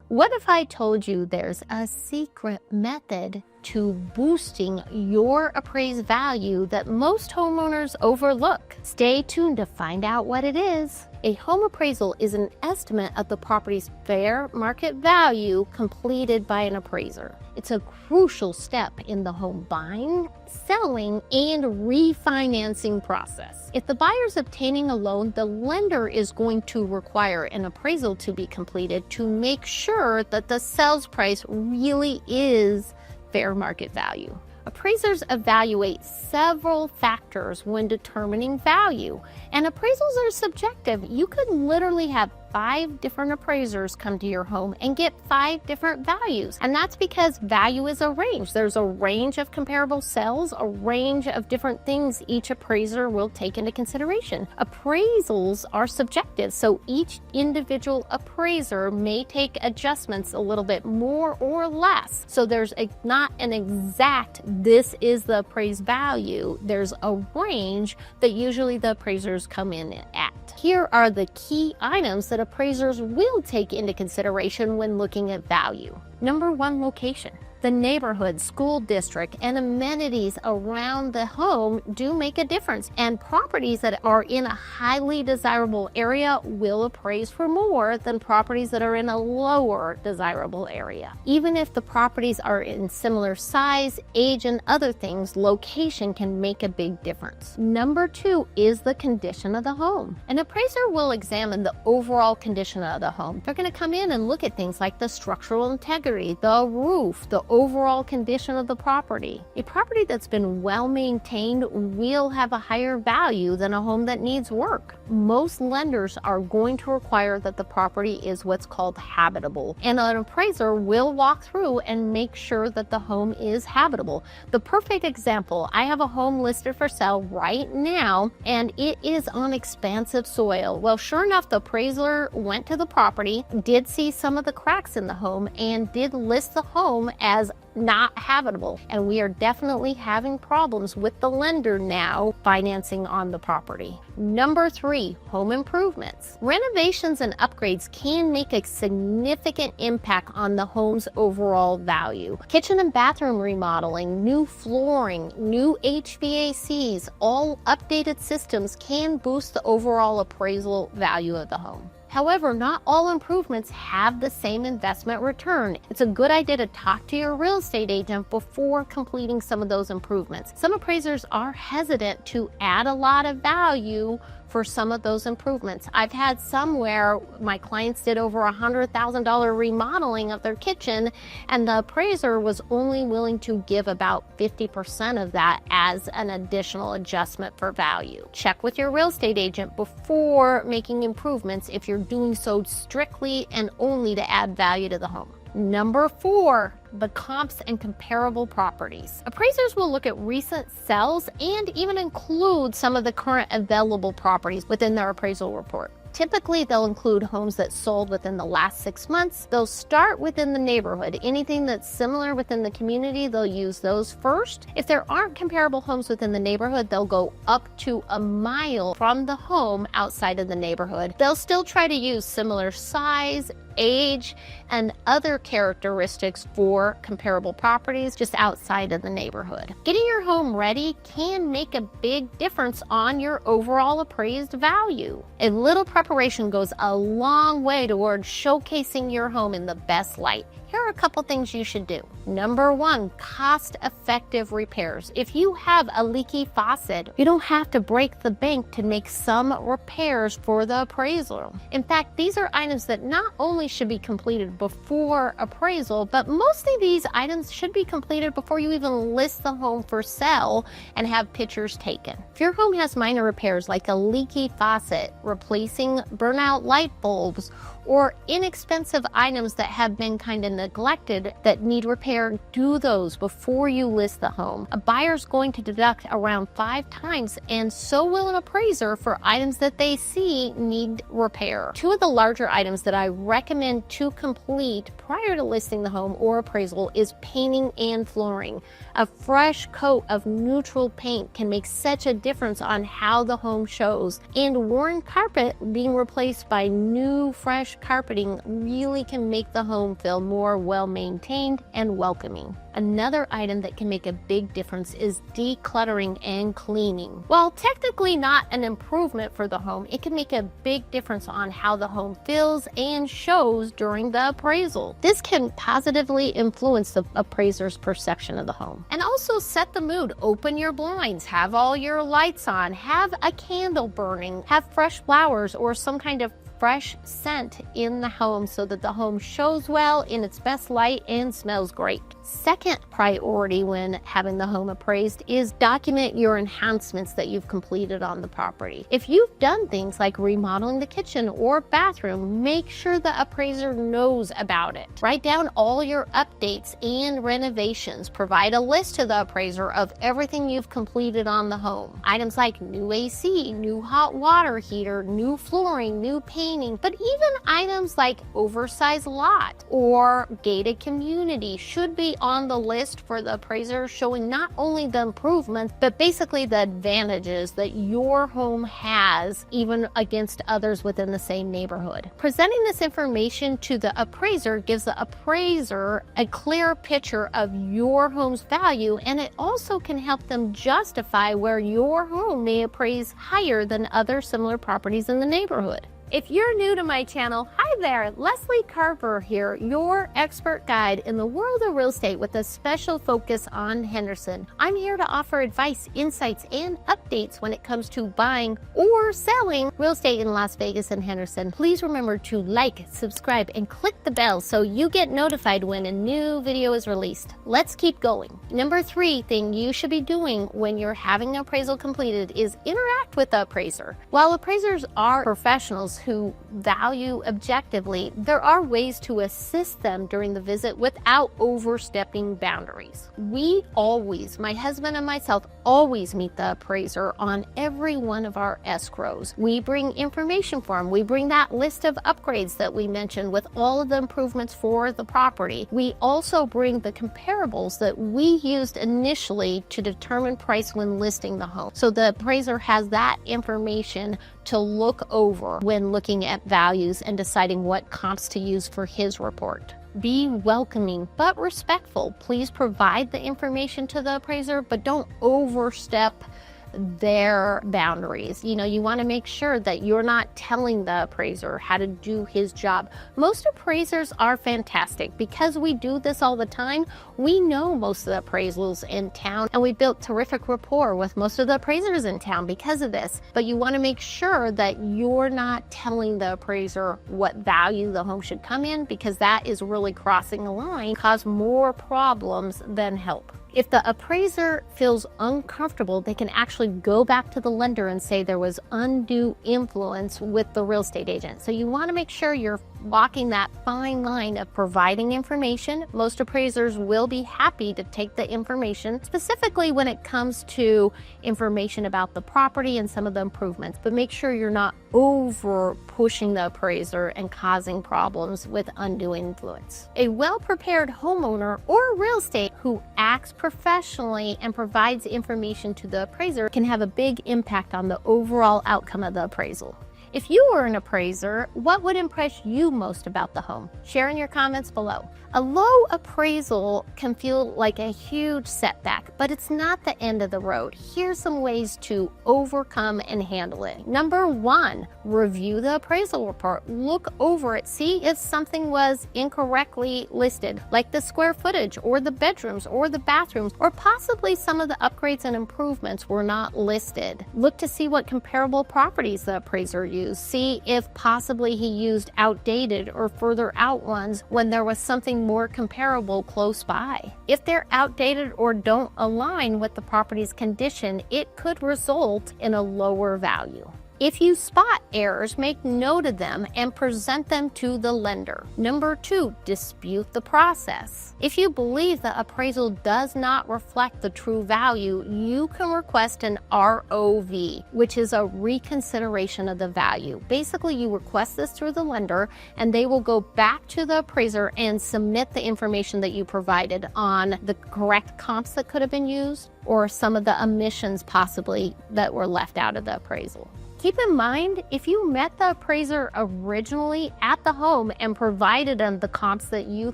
What if I told you there's a secret method to boosting your appraised value that most homeowners overlook? Stay tuned to find out what it is. A home appraisal is an estimate of the property's fair market value completed by an appraiser. It's a crucial step in the home buying, selling, and refinancing process. If the buyer's obtaining a loan, the lender is going to require an appraisal to be completed to make sure that the sales price really is fair market value. Appraisers evaluate several factors when determining value, and appraisals are subjective. You could literally have 5 different appraisers come to your home and get 5 different values. And that's because value is a range. There's a range of comparable sales, a range of different things each appraiser will take into consideration. Appraisals are subjective, so each individual appraiser may take adjustments a little bit more or less. So there's not an exact, this is the appraised value. There's a range that usually the appraisers come in at. Here are the key items that appraisers will take into consideration when looking at value. Number 1, location. The neighborhood, school district, and amenities around the home do make a difference, and properties that are in a highly desirable area will appraise for more than properties that are in a lower desirable area. Even if the properties are in similar size, age, and other things, location can make a big difference. Number 2 is the condition of the home. An appraiser will examine the overall condition of the home. They're going to come in and look at things like the structural integrity, the roof, the overall condition of the property. A property that's been well maintained will have a higher value than a home that needs work. Most lenders are going to require that the property is what's called habitable, and an appraiser will walk through and make sure that the home is habitable. The perfect example, I have a home listed for sale right now, and it is on expansive soil. Well, sure enough, the appraiser went to the property, did see some of the cracks in the home, and did list the home as not habitable, and we are definitely having problems with the lender now financing on the property. Number 3, home improvements. Renovations and upgrades can make a significant impact on the home's overall value. Kitchen and bathroom remodeling, new flooring, new HVACs, all updated systems can boost the overall appraisal value of the home. However, not all improvements have the same investment return. It's a good idea to talk to your real estate agent before completing some of those improvements. Some appraisers are hesitant to add a lot of value for some of those improvements. I've had some where my clients did over $100,000 remodeling of their kitchen, and the appraiser was only willing to give about 50% of that as an additional adjustment for value. Check with your real estate agent before making improvements if you're doing so strictly and only to add value to the home. Number 4, the comps and comparable properties. Appraisers will look at recent sales and even include some of the current available properties within their appraisal report. Typically, they'll include homes that sold within the last 6 months. They'll start within the neighborhood. Anything that's similar within the community, they'll use those first. If there aren't comparable homes within the neighborhood, they'll go up to a mile from the home outside of the neighborhood. They'll still try to use similar size, age, and other characteristics for comparable properties just outside of the neighborhood. Getting your home ready can make a big difference on your overall appraised value. A little preparation goes a long way towards showcasing your home in the best light. Here are a couple things you should do. Number 1, cost-effective repairs. If you have a leaky faucet, you don't have to break the bank to make some repairs for the appraisal. In fact, these are items that not only should be completed before appraisal, but mostly these items should be completed before you even list the home for sale and have pictures taken. If your home has minor repairs like a leaky faucet, replacing burnout light bulbs, or inexpensive items that have been kind of neglected that need repair, do those before you list the home. A buyer's going to deduct around 5 times, and so will an appraiser for items that they see need repair. 2 of the larger items that I recommend to complete prior to listing the home or appraisal is painting and flooring. A fresh coat of neutral paint can make such a difference on how the home shows, and worn carpet being replaced by new, fresh fresh carpeting really can make the home feel more well-maintained and welcoming. Another item that can make a big difference is decluttering and cleaning. While technically not an improvement for the home, it can make a big difference on how the home feels and shows during the appraisal. This can positively influence the appraiser's perception of the home. And also set the mood. Open your blinds, have all your lights on, have a candle burning, have fresh flowers or some kind of fresh scent in the home so that the home shows well in its best light and smells great. Second priority when having the home appraised is document your enhancements that you've completed on the property. If you've done things like remodeling the kitchen or bathroom, make sure the appraiser knows about it. Write down all your updates and renovations. Provide a list to the appraiser of everything you've completed on the home. Items like new AC, new hot water heater, new flooring, new painting, but even items like oversized lot or gated community should be on the list for the appraiser, showing not only the improvements, but basically the advantages that your home has even against others within the same neighborhood. Presenting this information to the appraiser gives the appraiser a clear picture of your home's value, and it also can help them justify where your home may appraise higher than other similar properties in the neighborhood. If you're new to my channel, hi there, Leslie Carver here, your expert guide in the world of real estate with a special focus on Henderson. I'm here to offer advice, insights, and updates when it comes to buying or selling real estate in Las Vegas and Henderson. Please remember to like, subscribe, and click the bell so you get notified when a new video is released. Let's keep going. Number 3 thing you should be doing when you're having an appraisal completed is interact with the appraiser. While appraisers are professionals who value objectively, there are ways to assist them during the visit without overstepping boundaries. We always, my husband and myself, always meet the appraiser on every one of our escrows. We bring information for them. We bring that list of upgrades that we mentioned with all of the improvements for the property. We also bring the comparables that we used initially to determine price when listing the home. So the appraiser has that information to look over when looking at values and deciding what comps to use for his report. Be welcoming but respectful. Please provide the information to the appraiser, but don't overstep their boundaries. You want to make sure that you're not telling the appraiser how to do his job. Most appraisers are fantastic. Because we do this all the time, we know most of the appraisals in town, and we built terrific rapport with most of the appraisers in town because of this. But you want to make sure that you're not telling the appraiser what value the home should come in, because that is really crossing a line, cause more problems than help. If the appraiser feels uncomfortable, they can actually go back to the lender and say there was undue influence with the real estate agent. So you want to make sure you're walking that fine line of providing information. Most appraisers will be happy to take the information, specifically when it comes to information about the property and some of the improvements, but make sure you're not over pushing the appraiser and causing problems with undue influence. A well-prepared homeowner or real estate who acts professionally and provides information to the appraiser can have a big impact on the overall outcome of the appraisal. If you were an appraiser, what would impress you most about the home? Share in your comments below. A low appraisal can feel like a huge setback, but it's not the end of the road. Here's some ways to overcome and handle it. Number 1, review the appraisal report. Look over it. See if something was incorrectly listed, like the square footage or the bedrooms or the bathrooms, or possibly some of the upgrades and improvements were not listed. Look to see what comparable properties the appraiser used. See if possibly he used outdated or further out ones when there was something more comparable close by. If they're outdated or don't align with the property's condition, it could result in a lower value. If you spot errors, make note of them and present them to the lender. Number 2, dispute the process. If you believe the appraisal does not reflect the true value, you can request an ROV, which is a reconsideration of the value. Basically, you request this through the lender, and they will go back to the appraiser and submit the information that you provided on the correct comps that could have been used, or some of the omissions possibly that were left out of the appraisal. Keep in mind, if you met the appraiser originally at the home and provided them the comps that you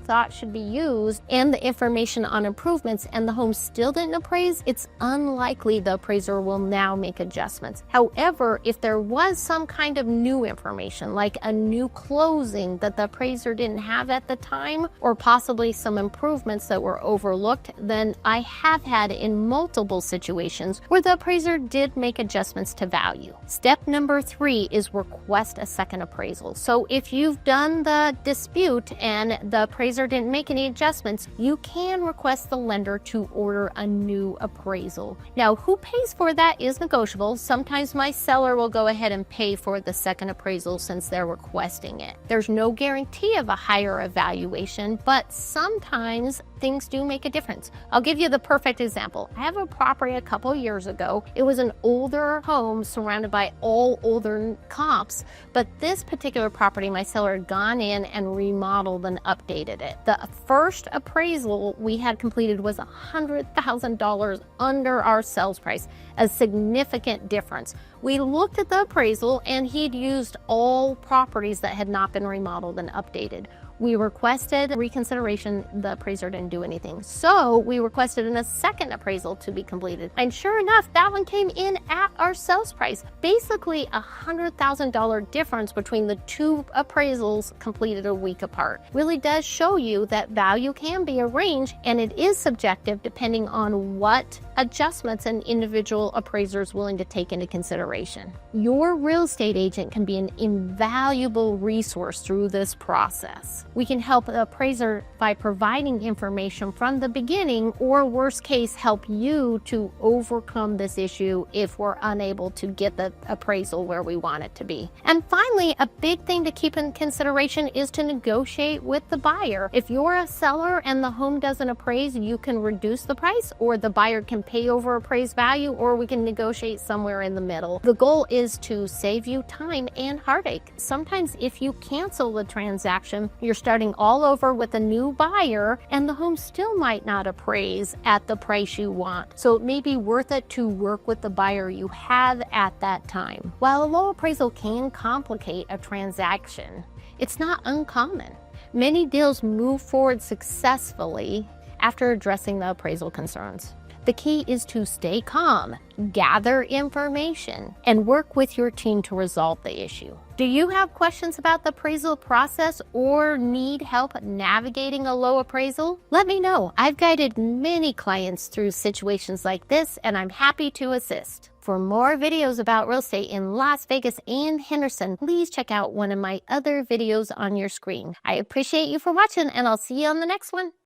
thought should be used and the information on improvements and the home still didn't appraise, it's unlikely the appraiser will now make adjustments. However, if there was some kind of new information, like a new closing that the appraiser didn't have at the time, or possibly some improvements that were overlooked, then I have had in multiple situations where the appraiser did make adjustments to value. Step number 3 is request a second appraisal. So if you've done the dispute and the appraiser didn't make any adjustments, you can request the lender to order a new appraisal. Now, who pays for that is negotiable. Sometimes my seller will go ahead and pay for the second appraisal since they're requesting it. There's no guarantee of a higher evaluation, but sometimes things do make a difference. I'll give you the perfect example. I have a property a couple years ago. It was an older home surrounded by all older comps, but this particular property, my seller had gone in and remodeled and updated it. The first appraisal we had completed was $100,000 under our sales price, a significant difference. We looked at the appraisal and he'd used all properties that had not been remodeled and updated. We requested reconsideration. The appraiser didn't do anything. So we requested a second appraisal to be completed. And sure enough, that one came in at our sales price. Basically $100,000 difference between the two appraisals completed a week apart. Really does show you that value can be a range and it is subjective depending on what adjustments an individual appraiser is willing to take into consideration. Your real estate agent can be an invaluable resource through this process. We can help the appraiser by providing information from the beginning, or worst case, help you to overcome this issue if we're unable to get the appraisal where we want it to be. And finally, a big thing to keep in consideration is to negotiate with the buyer. If you're a seller and the home doesn't appraise, you can reduce the price, or the buyer can pay over appraised value, or we can negotiate somewhere in the middle. The goal is to save you time and heartache. Sometimes if you cancel the transaction, you're starting all over with a new buyer and the home still might not appraise at the price you want. So it may be worth it to work with the buyer you have at that time. While a low appraisal can complicate a transaction, it's not uncommon. Many deals move forward successfully after addressing the appraisal concerns. The key is to stay calm, gather information, and work with your team to resolve the issue. Do you have questions about the appraisal process or need help navigating a low appraisal? Let me know. I've guided many clients through situations like this, and I'm happy to assist. For more videos about real estate in Las Vegas and Henderson, please check out one of my other videos on your screen. I appreciate you for watching, and I'll see you on the next one.